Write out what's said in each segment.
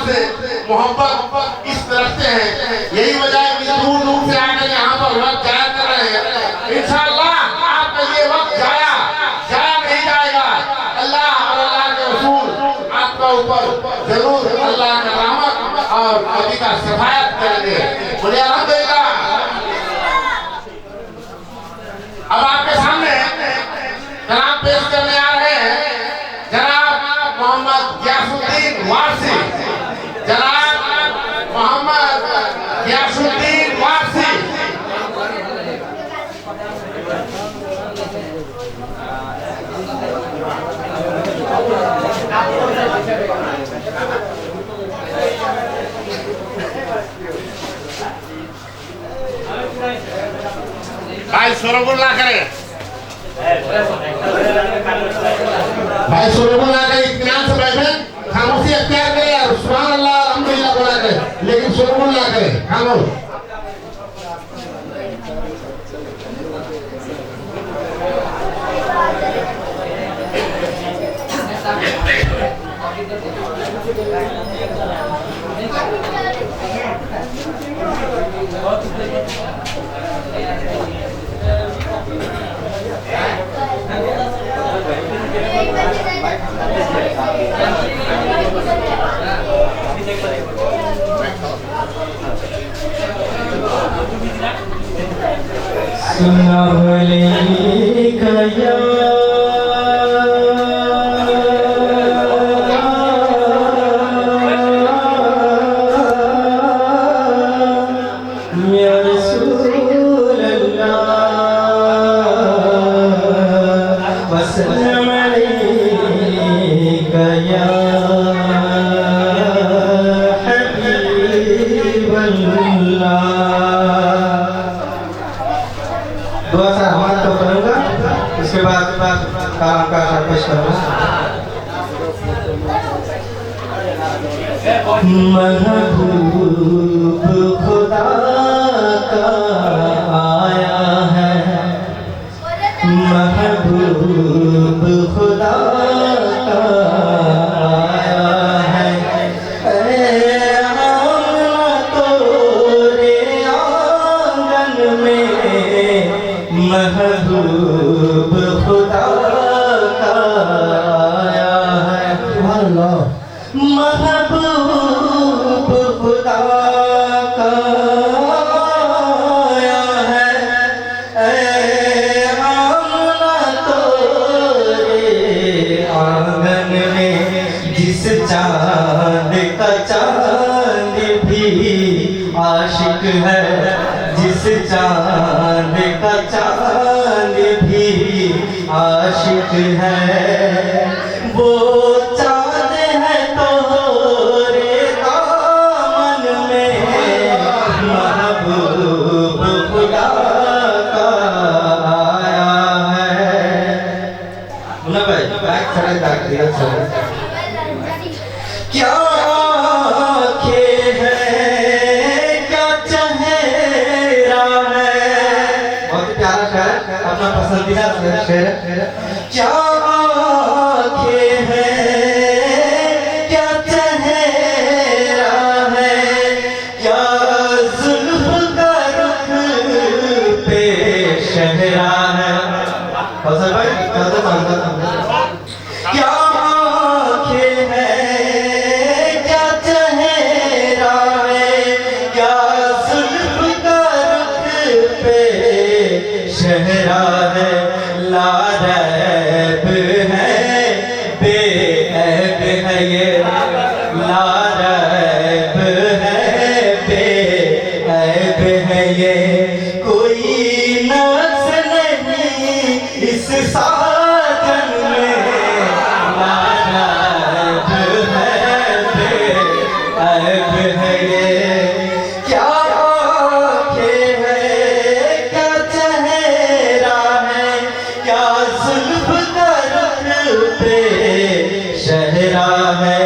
हमसे मोहब्बत इस रखते हैं, यही वजह है कि दूर दूर से आकर यहाँ पर वक्त जाया कर रहे हैं। इंशाअल्लाह आपका ये वक्त जाया नहीं जाएगा। अल्लाह और अल्लाह के रसूल आपका ऊपर जरूर अल्लाह का रहमत और नबी का सफायत करेंगे। बोले अल्हम्दुलिल्लाह। अब आपके सामने कलाम पेश करने आ रहे हैं जनाब मोहम्मद गियासुद्दीन वारसी। जनाब मोहम्मद गियासुद्दीन वारसी। भाई शोरगुल ना करें, भाई शोरगुल ना करें, इत्मीनान से बैठे, खामोशी अख्तियार करें और सुभान अल्लाह अल्हम्दुलिल्लाह बोला करें, लेकिन शोरगुल ना करें, खामोश। उसके बाद काम का पेश करूँगा। महबूब खुदा का आया है, महबूब खुदा का आया है। तोरे आंगन में महबूब खुदा का आया है। महबूब खुदा का आया है। आमना तोरे आंगन में जिस चांद का चांद भी आशिक है, जिस चांद का चांद भी आशिक है, वो चांद है तोरे दामन में महबूब खुदा का आया है। मुन्ना भाई बैक खड़े बैक दिया सर। क्या अपना पसंदीदा शेर। क्या आँखें हैं, क्या चेहरा है, क्या जुल्फ का रुख पे शहरा है। भाई क्या आँखें हैं, क्या चेहरा है, क्या जुल्फ का रुख पे शहरा है। लारैब है, बेऐब है ये, लारैब है, बेऐब है ये, कोई नक्स नहीं इस साजन में। लारैब है, बेऐब है ये। क्या शहरा है।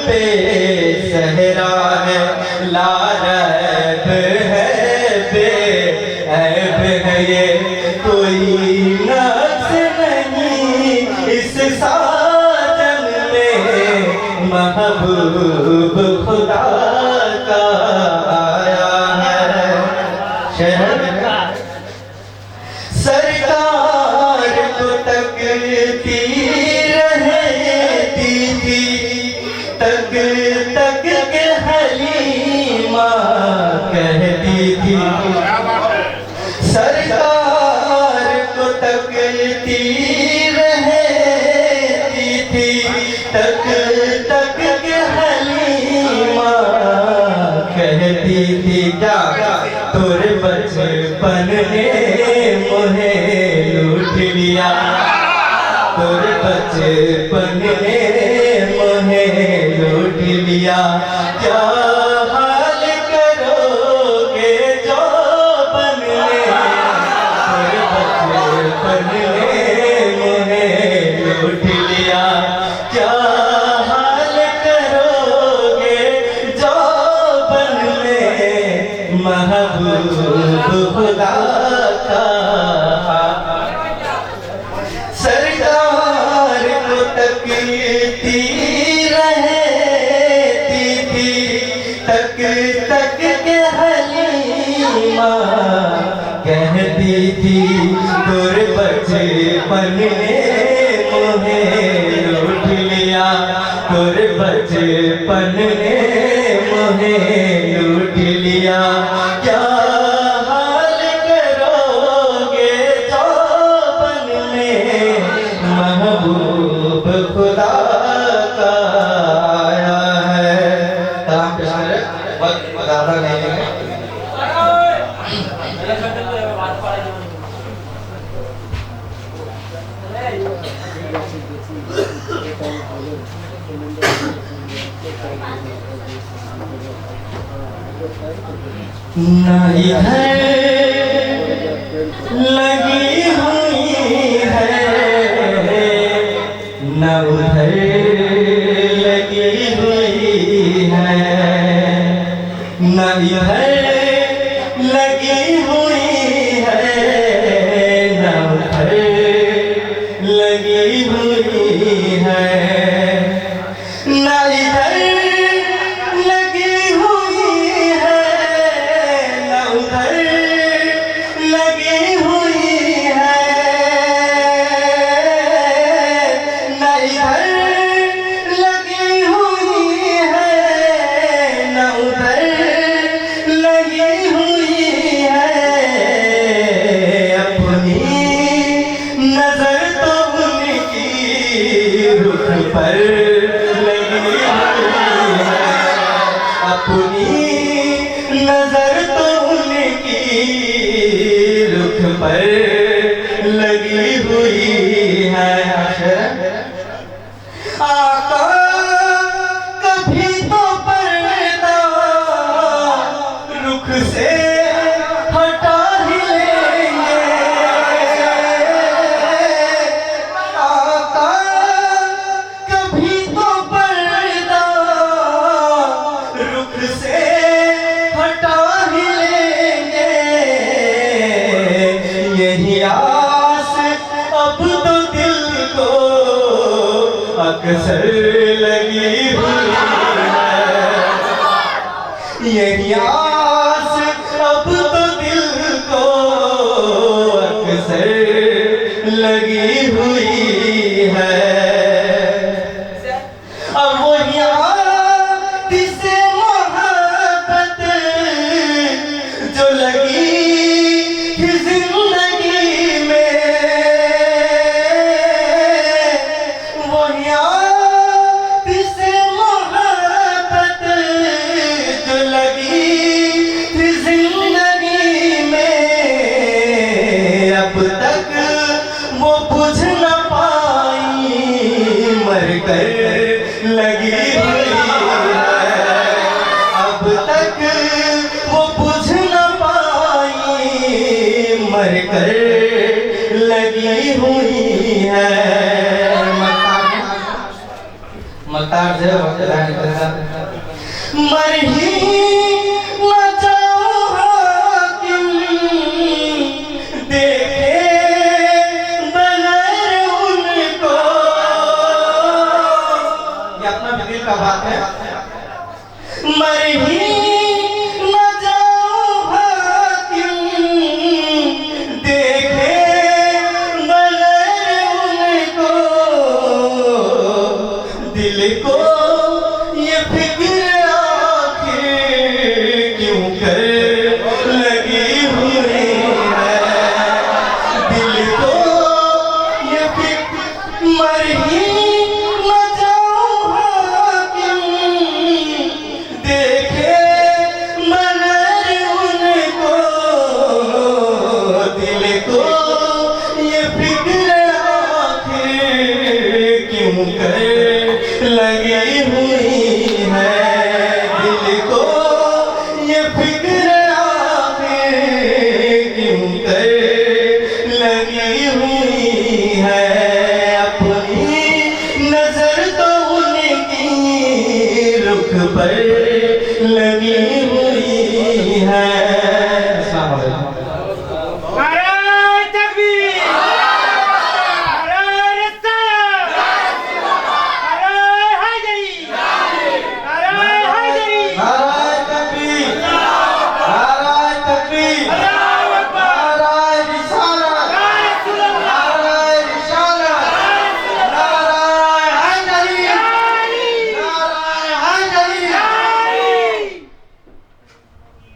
बेसहरा है, लारैब है, बेऐब है ये, कोई नक्स नहीं इस साजन में, महबूब खुदा का आया है। शहर सरकार को तकती रहती थी, तक तक के हलीमा कहती थी। सरकार को तकती रहती थी, तक तक के हलीमा कहती थी। क्या तोरे बचपन ने मुझे लूट लिया, तोरे बचपन ने मुझे लूट लिया। क्या हाल करोगे जो बन ले, तोरे बचपन ने मुझे लूट लिया। क्या हाल करोगे जो बन ले, महबूब खुदा का। सरकार को तकती रहती थी, तक तक के हलीमा कहती थी। तोरे बचपन ने मुझे लूट लिया, तोरे बचपन ने मुझे लूट लिया। क्या हाल करोगे जो बन में, महबूब खुदा का आया है। कलाम पेश करें, वक्त ज़्यादा नहीं है। न इधर लगी हुई है, न उधर लगी हुई है, न इधर लगी हुई है, न उधर लगी हुई है, न इधर लगी हुई है, न उधर लगी हुई है, न इधर लगी हुई है, न उधर लगी हुई है। अपनी नजर तो उनकी रुख पर लगी हुई है, अपनी नजर तो उनकी रुख पर लगी हुई है। आका कभी तो पर्दा रुख से हटा ही लेंगे, आका कभी तो पर्दा रुख से हटा ही लेंगे। यही आस अब तो दिल को अक्सर लगी हुई है, यही आस अब तो दिल को अक्सर लगी हुई है। अब वो याद से मोहब्बत जो लगी थी जिंदगी में, वो याद से मोहब्बत जो लगी थी जिंदगी में, अब तक वो बुझ न पाई, मर कर लगी हुई है। अब तक वो बुझ न पाई, मर कर लगी हुई है। मतार से वक्तान करता मर ही न जाऊं हाकिम देखे बगैर उनको। ये अपना दिल का बात है। मर ही न जाऊं हाकिम देखे बगैर उनको। दिल को ये फिक्र आखिर क्यों कर लगी हुई है। दिल को ये फिक्र मर ही न जाऊं हाकिम देखे मगर उनको। दिल को ये फिक्र आखिर क्यों कर लगी हुई है। दिल को ये फिक्र आखिर क्यों कर लगी हुई है। अपनी नजर तो उनकी रुख पर लगी हुई है।